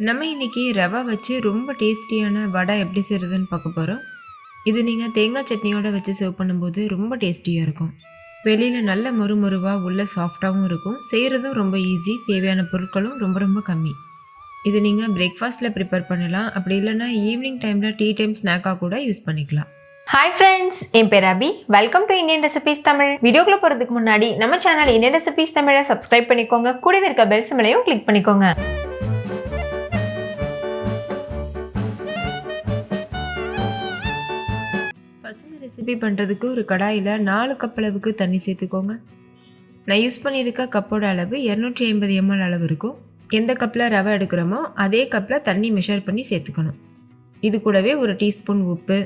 நம்ம இன்றைக்கி ரவா வச்சு ரொம்ப டேஸ்டியான வடை எப்படி செய்கிறதுன்னு பார்க்க போகிறோம். இது நீங்கள் தேங்காய் சட்னியோடு வச்சு சர்வ் பண்ணும்போது ரொம்ப டேஸ்டியாக இருக்கும். வெளியில் நல்ல மொறுமொருவாக உள்ள சாஃப்டாகவும் இருக்கும். செய்கிறதும் ரொம்ப ஈஸி. தேவையான பொருட்களும் ரொம்ப ரொம்ப கம்மி. இது நீங்கள் பிரேக்ஃபாஸ்ட்டில் ப்ரிப்பேர் பண்ணலாம். அப்படி இல்லைன்னா ஈவினிங் டைமில் டீ டைம் ஸ்நாக்காக கூட யூஸ் பண்ணிக்கலாம். ஹாய் ஃப்ரெண்ட்ஸ், என் பேர் Abhi. Welcome to Indian recipes Tamil. வீடியோக்குள்ளே போகிறதுக்கு முன்னாடி நம்ம சேனல் இந்தியன் ரெசிபீஸ் தமிழை சப்ஸ்கிரைப் பண்ணிக்கோங்க. கூடவே இருக்க பெல் சிம்பலையும் கிளிக் பண்ணிக்கோங்க. பசங்க ரெசிபி பண்ணுறதுக்கு ஒரு கடாயில் 4 கப் அளவுக்கு தண்ணி சேர்த்துக்கோங்க. நான் யூஸ் பண்ணியிருக்க கப்போட அளவு 250 ml அளவு இருக்கும். எந்த கப்பில் ரவை எடுக்கிறோமோ அதே கப்பில் தண்ணி மெஷர் பண்ணி சேர்த்துக்கணும். இது கூடவே 1 டீஸ்பூன் உப்பு,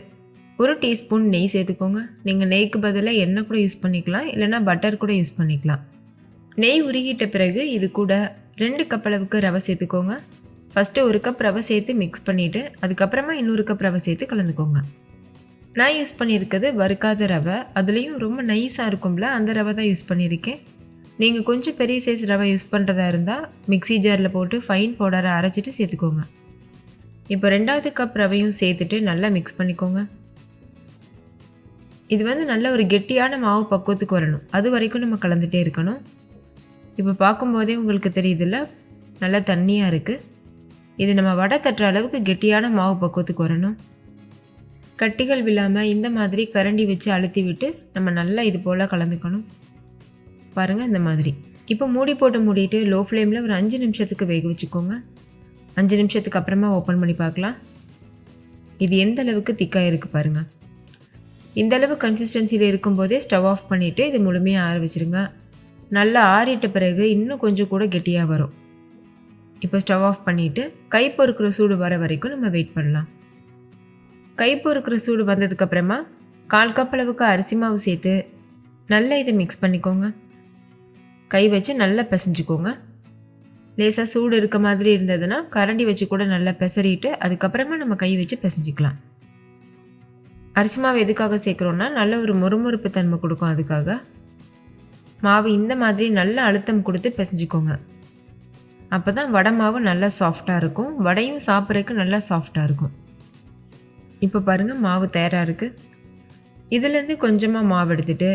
1 டீஸ்பூன் நெய் சேர்த்துக்கோங்க. நீங்கள் நெய்க்கு பதிலாக எண்ணெய் கூட யூஸ் பண்ணிக்கலாம், இல்லைனா பட்டர் கூட யூஸ் பண்ணிக்கலாம். நெய் உருகிட்ட பிறகு இது கூட 2 கப் அளவுக்கு ரவை சேர்த்துக்கோங்க. ஃபஸ்ட்டு 1 கப் ரவை சேர்த்து மிக்ஸ் பண்ணிவிட்டு அதுக்கப்புறமா இன்னொரு கப் ரவை சேர்த்து கலந்துக்கோங்க. நான் யூஸ் பண்ணியிருக்கிறது வறுக்காத ரவை, அதுலேயும் ரொம்ப நைஸாக இருக்கும்ல, அந்த ரவை தான் யூஸ் பண்ணியிருக்கேன். நீங்கள் கொஞ்சம் பெரிய சைஸ் ரவை யூஸ் பண்ணுறதா இருந்தால் மிக்ஸி ஜாரில் போட்டு ஃபைன் பவுடரை அரைச்சிட்டு சேர்த்துக்கோங்க. இப்போ 2வது கப் ரவையும் சேர்த்துட்டு நல்லா மிக்ஸ் பண்ணிக்கோங்க. இது நல்ல ஒரு கெட்டியான மாவு பக்குவத்துக்கு வரணும். அது வரைக்கும் நம்ம கலந்துகிட்டே இருக்கணும். இப்போ பார்க்கும்போதே உங்களுக்கு தெரியுதுல்ல, நல்லா தண்ணியாக இருக்குது. இது நம்ம வடை தட்டுற அளவுக்கு கெட்டியான மாவு பக்குவத்துக்கு வரணும். கட்டிகள் விழாமல் இந்த மாதிரி கரண்டி வச்சு அழுத்தி விட்டு நம்ம நல்லா இது போல் கலந்துக்கணும். பாருங்கள், இந்த மாதிரி. இப்போ மூடி போட்டு மூடிட்டு லோ ஃப்ளேமில் ஒரு 5 நிமிஷத்துக்கு வேக வச்சுக்கோங்க. 5 நிமிஷத்துக்கு அப்புறமா ஓப்பன் பண்ணி பார்க்கலாம். இது எந்த அளவுக்கு திக்காக இருக்குது பாருங்கள். இந்த அளவு கன்சிஸ்டன்சியில் இருக்கும்போதே ஸ்டவ் ஆஃப் பண்ணிவிட்டு இது முழுமையாக ஆற வச்சுருங்க. நல்லா ஆறிட்ட பிறகு இன்னும் கொஞ்சம் கூட கெட்டியாக வரும். இப்போ ஸ்டவ் ஆஃப் பண்ணிவிட்டு கை பொறுக்கிற சூடு வர வரைக்கும் நம்ம வெயிட் பண்ணலாம். கை பொறுக்கிற சூடு வந்ததுக்கப்புறமா 1/4 கப் அளவுக்கு அரிசி மாவு சேர்த்து நல்லா இதை மிக்ஸ் பண்ணிக்கோங்க. கை வச்சு நல்லா பிசைஞ்சிக்கோங்க. லேசாக சூடு இருக்க மாதிரி இருந்ததுன்னா கரண்டி வச்சு கூட நல்லா பிசறிட்டு அதுக்கப்புறமா நம்ம கை வச்சு பிசைஞ்சிக்கலாம். அரிசி மாவு எதுக்காக சேர்க்குறோன்னா நல்ல ஒரு மொறுமொறுப்பு தன்மை கொடுக்கும். அதுக்காக மாவு இந்த மாதிரி நல்ல அழுத்தம் கொடுத்து பிசைஞ்சிக்கோங்க. அப்போ தான் வடை மாவு நல்லா சாஃப்டாக இருக்கும். வடையும் சாப்பிட்றதுக்கு நல்லா சாஃப்டாக இருக்கும். இப்போ பாருங்கள், மாவு தயாராக இருக்குது. இதுலேருந்து கொஞ்சமாக மாவு எடுத்துகிட்டு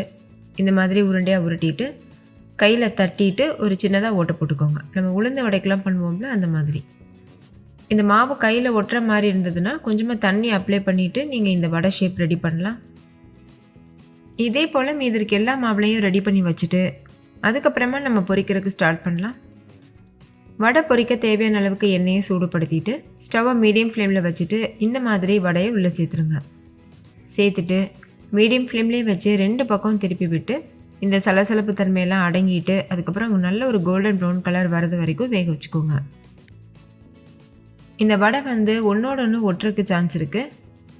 இந்த மாதிரி உருண்டையாக உருட்டிட்டு கையில் தட்டிட்டு ஒரு சின்னதாக ஓட்டை போட்டுக்கோங்க. நம்ம உளுந்த வடைக்கெலாம் பண்ணுவோம்ல, அந்த மாதிரி. இந்த மாவு கையில் ஒட்டுற மாதிரி இருந்ததுன்னா கொஞ்சமாக தண்ணி அப்ளை பண்ணிவிட்டு நீங்கள் இந்த வடை ஷேப் ரெடி பண்ணலாம். இதே போல் மீதிற்கு எல்லா மாவுலையும் ரெடி பண்ணி வச்சுட்டு அதுக்கப்புறமா நம்ம பொரிக்கிறதுக்கு ஸ்டார்ட் பண்ணலாம். வடை பொரிக்க தேவையான அளவுக்கு எண்ணெயை சூடுபடுத்திட்டு ஸ்டவ்வை மீடியம் ஃப்ளேமில் வச்சுட்டு இந்த மாதிரி வடையை உள்ளே சேர்த்துட்டு மீடியம் ஃப்ளேம்லேயே வச்சு 2 பக்கம் திருப்பி விட்டு இந்த சலசலப்பு தன்மையெல்லாம் அடங்கிட்டு அதுக்கப்புறம் நல்ல ஒரு கோல்டன் ப்ரௌன் கலர் வரது வரைக்கும் வேக வச்சுக்கோங்க. இந்த வடை ஒன்றோட ஒன்று ஒட்டுறதுக்கு சான்ஸ் இருக்குது.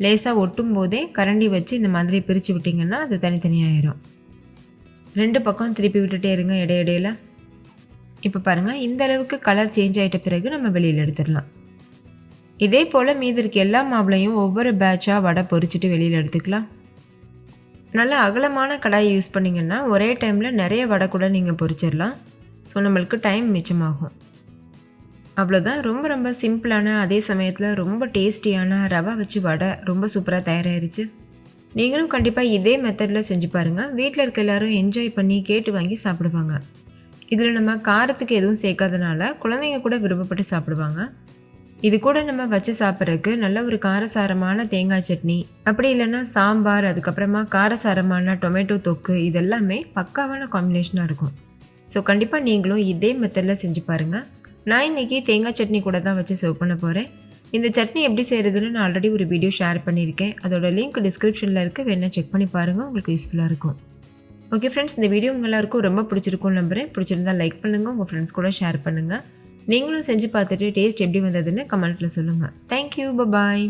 லேசாக ஒட்டும் போதே கரண்டி வச்சு இந்த மாதிரி பிரித்து விட்டிங்கன்னா அது தனித்தனியாயிரும். 2 பக்கம் திருப்பி விட்டுட்டே இருங்க இடையிடையில். இப்போ பாருங்கள், இந்த அளவுக்கு கலர் சேஞ்ச் ஆகிட்ட பிறகு நம்ம வெளியில் எடுத்துடலாம். இதே போல் மீதிற்கு எல்லா மாவுலையும் ஒவ்வொரு பேட்சாக வடை பொரிச்சிட்டு வெளியில் எடுத்துக்கலாம். நல்லா அகலமான கடாயை யூஸ் பண்ணிங்கன்னா ஒரே டைமில் நிறைய வடை கூட நீங்கள் பொரிச்சிடலாம். ஸோ நம்மளுக்கு டைம் மிச்சமாகும். அவ்வளோதான். ரொம்ப ரொம்ப சிம்பிளான அதே சமயத்தில் ரொம்ப டேஸ்டியான ரவா வச்சு வடை ரொம்ப சூப்பராக தயாராகிருச்சு. நீங்களும் கண்டிப்பாக இதே மெத்தடில் செஞ்சு பாருங்கள். வீட்டில் இருக்க எல்லோரும் என்ஜாய் பண்ணி கேட்டு வாங்கி சாப்பிடுவாங்க. இதில் நம்ம காரத்துக்கு எதுவும் சேர்க்காதனால குழந்தைங்க கூட விருப்பப்பட்டு சாப்பிடுவாங்க. இது கூட நம்ம வச்சு சாப்பிட்றதுக்கு நல்ல ஒரு காரசாரமான தேங்காய் சட்னி, அப்படி இல்லைன்னா சாம்பார், அதுக்கப்புறமா காரசாரமான டொமேட்டோ தொக்கு, இதெல்லாமே பக்காவான காம்பினேஷனாக இருக்கும். ஸோ கண்டிப்பாக நீங்களும் இதே மெத்தடில் செஞ்சு பாருங்கள். நான் இன்றைக்கி தேங்காய் சட்னி கூட தான் வச்சு சர்வ் பண்ண போகிறேன். இந்த சட்னி எப்படி செய்கிறதுன்னு நான் ஆல்ரெடி ஒரு வீடியோ ஷேர் பண்ணியிருக்கேன். அதோட லிங்க் டிஸ்கிரிப்ஷனில் இருக்குது. வேணால் செக் பண்ணி பாருங்கள், உங்களுக்கு யூஸ்ஃபுல்லாக இருக்கும். ஓகே ஃப்ரெண்ட்ஸ், இந்த வீடியோ உங்கள் எல்லாருக்கும் ரொம்ப பிடிச்சிருக்கும்னு நம்புகிறேன். பிடிச்சிருந்தால் லைக் பண்ணுங்கள், உங்கள் ஃப்ரெண்ட்ஸ் கூட ஷேர் பண்ணுங்கள். நீங்களும் செஞ்சு பார்த்துட்டு டேஸ்ட் எப்படி வந்ததுன்னு கமெண்ட்டில் சொல்லுங்கள். தேங்க்யூ, பாய்.